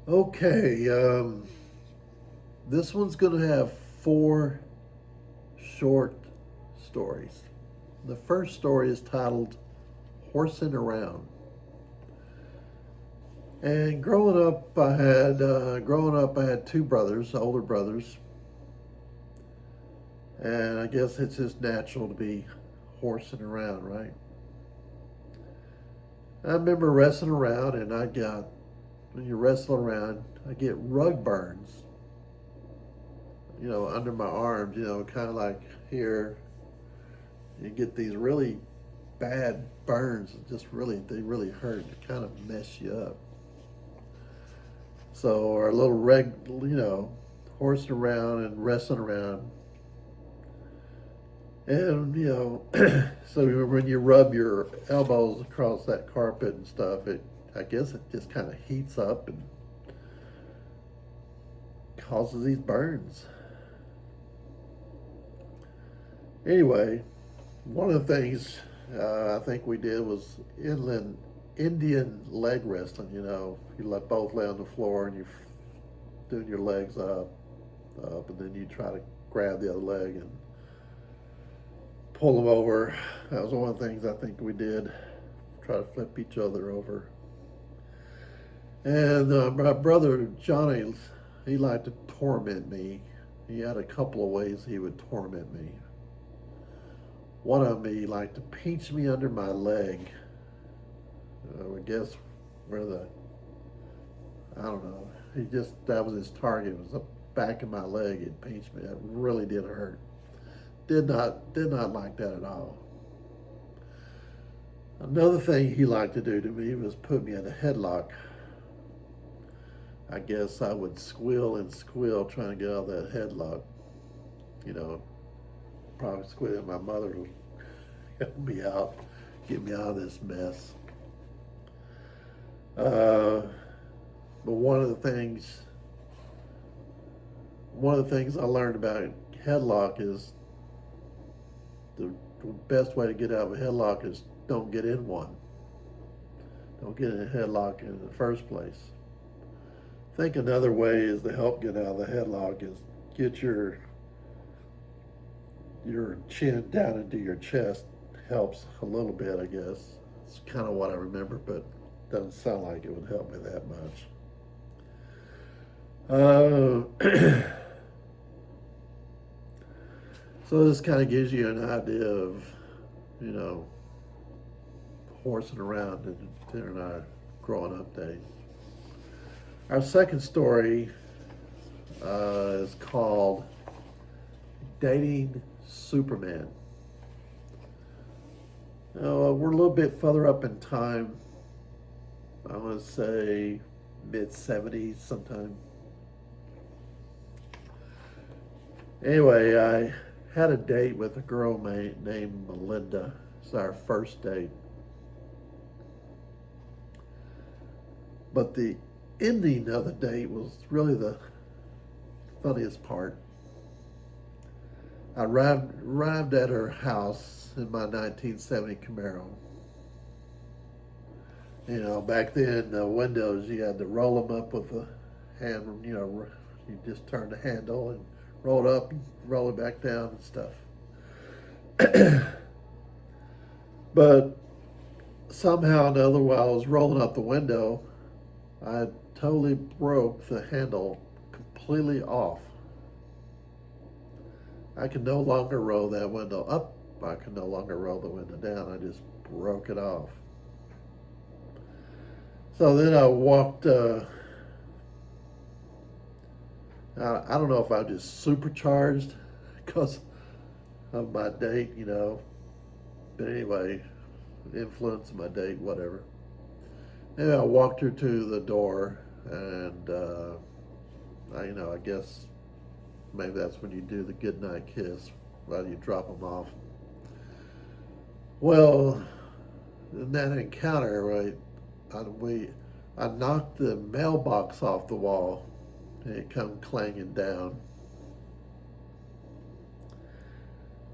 Okay, this one's going to have four short stories. The first story is titled Horsing Around. And growing up, I had two brothers, older brothers, and I guess it's just natural to be horsing around, right? I remember wrestling around, and when you wrestle around, I get rug burns, under my arms, kind of like here. You get these really bad burns, they really hurt, they kind of mess you up. So our little horsing around and wrestling around, and so when you rub your elbows across that carpet and stuff, I guess it just kind of heats up and causes these burns. Anyway, one of the things I think we did was inland Indian leg wrestling. You let both lay on the floor and you doing your legs up, and then you try to grab the other leg and pull them over. That was one of the things I think we did. Try to flip each other over. And my brother Johnny, he liked to torment me. He had a couple of ways he would torment me. One of them, he liked to pinch me under my leg. I guess where I don't know. That was his target. It was the back of my leg. It pinched me. It really did hurt. Did not like that at all. Another thing he liked to do to me was put me in a headlock. I guess I would squeal and squeal trying to get out of that headlock. You know, Probably squeal. My mother would help me out, get me out of this mess. Uh, but one of the things I learned about headlock is the best way to get out of a headlock is don't get in one. Don't get in a headlock in the first place. I think another way is to help get out of the headlock is get your chin down into your chest. Helps a little bit, I guess. It's kind of what I remember, but doesn't sound like it would help me that much. So this kind of gives you an idea of, you know, horsing around during our growing up days. Our second story is called Dating Superman. We're a little bit further up in time. I want to say mid 70s sometime. Anyway, I had a date with a girl named Melinda. It's our first date. But the ending of the date was really the funniest part. I arrived at her house in my 1970 Camaro. Back then, the windows, you had to roll them up with a hand, you just turn the handle and roll it up, and roll it back down and stuff. But somehow or another, while I was rolling up the window, I totally broke the handle completely off. I could no longer roll that window up. I could no longer roll the window down. I just broke it off. So then I walked. I don't know if I was just supercharged because of my date. But anyway, influence of my date, whatever. Anyway, I walked her to the door, and I guess maybe that's when you do the goodnight kiss while you drop them off. Well, in that encounter, right, I knocked the mailbox off the wall, and it come clanging down,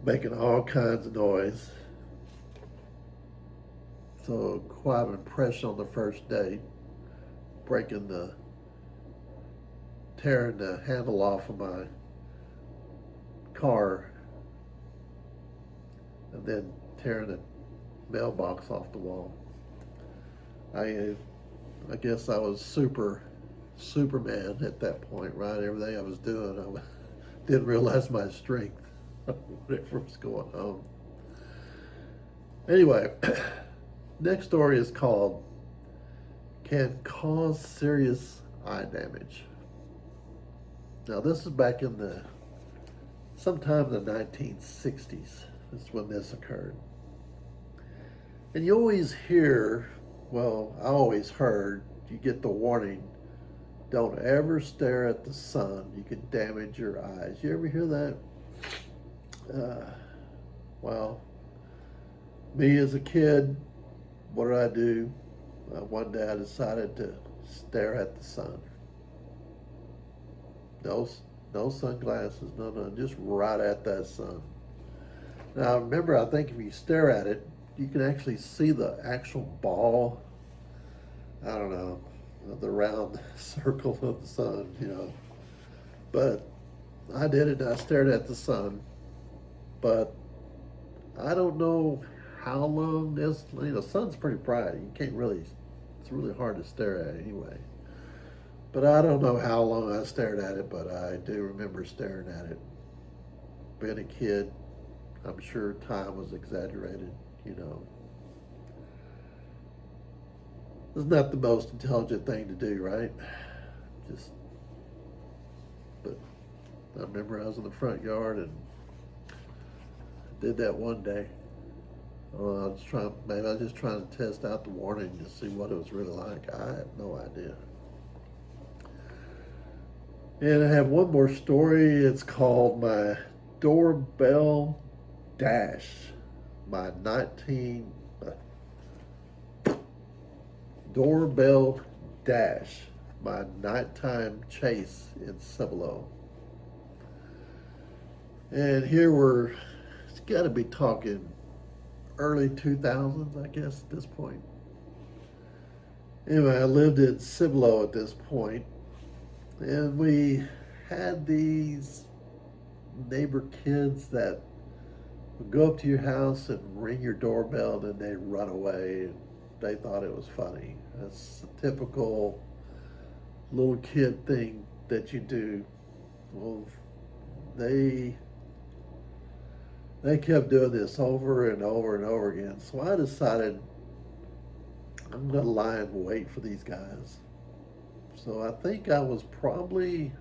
making all kinds of noise. So quite an impression on the first date, breaking the tearing the handle off of my car and then tearing the mailbox off the wall. I guess I was Superman at that point, right? Everything I was doing, I didn't realize my strength, whatever was going on. Anyway, next story is called "Can Cause Serious Eye Damage." Now, this is back in sometime in the 1960s. Is when this occurred. And you always hear, well, I always heard, you get the warning, don't ever stare at the sun. You can damage your eyes. You ever hear that? Well, me as a kid, what did I do? One day I decided to stare at the sun. No sunglasses, no, just right at that sun. Now, remember, I think if you stare at it, you can actually see the actual ball. I don't know, the round circle of the sun, But I did it, and I stared at the sun. But I don't know how long this, the sun's pretty bright. You can't really, it's really hard to stare at anyway. But I don't know how long I stared at it, but I do remember staring at it. Being a kid, I'm sure time was exaggerated, It's not the most intelligent thing to do, right? But I remember I was in the front yard and did that one day. Maybe I was just trying to test out the warning to see what it was really like. I have no idea. And I have one more story. It's called My Doorbell Dash. Doorbell Dash. My nighttime chase in Cibolo. And here it's got to be talking early 2000s, I guess, at this point. Anyway, I lived in Cibolo at this point, and we had these neighbor kids that would go up to your house and ring your doorbell, and then they'd run away, and they thought it was funny. That's a typical little kid thing that you do. Well, they kept doing this over and over and over again. So I decided I'm going to lie in wait for these guys. So I think I was probably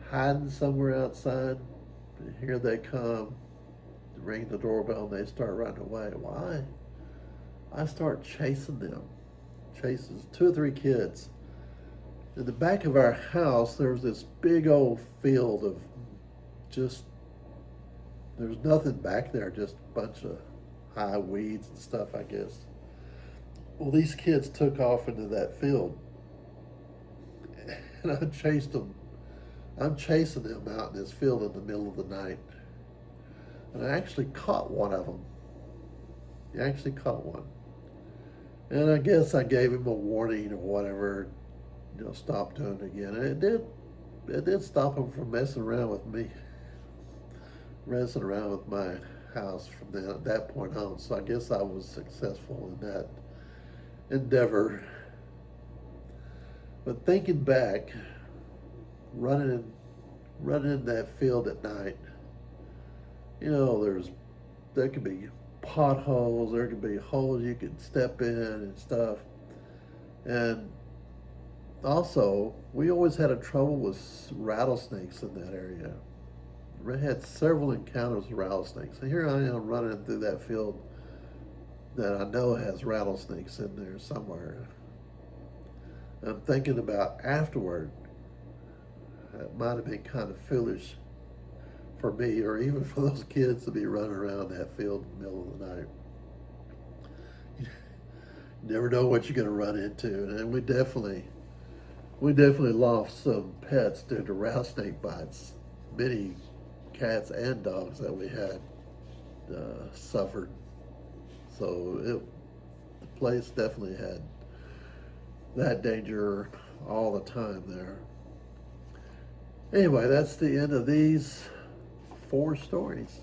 hiding somewhere outside. And here they come, ring the doorbell, and they start running away. Why? I start chasing them. Chases 2 or 3 kids. In the back of our house, there was this big old field of there's nothing back there, just a bunch of high weeds and stuff, I guess. Well, these kids took off into that field, and I chased them. I'm chasing them out in this field in the middle of the night. And I actually caught one of them. I actually caught one. And I guess I gave him a warning or whatever, stop doing it again. And it did stop him from messing around with me. Messing around with my house from that point on. So I guess I was successful in that endeavor. But thinking back, running in that field at night, there could be potholes, there could be holes you could step in and stuff. And also, we always had a trouble with rattlesnakes in that area. We had several encounters with rattlesnakes. And here I am running through that field that I know has rattlesnakes in there somewhere. I'm thinking about afterward, it might have been kind of foolish for me or even for those kids to be running around that field in the middle of the night. You never know what you're going to run into. And we definitely lost some pets due to rattlesnake bites. Many cats and dogs that we had suffered. So the place definitely had that danger all the time there. Anyway, that's the end of these 4 stories.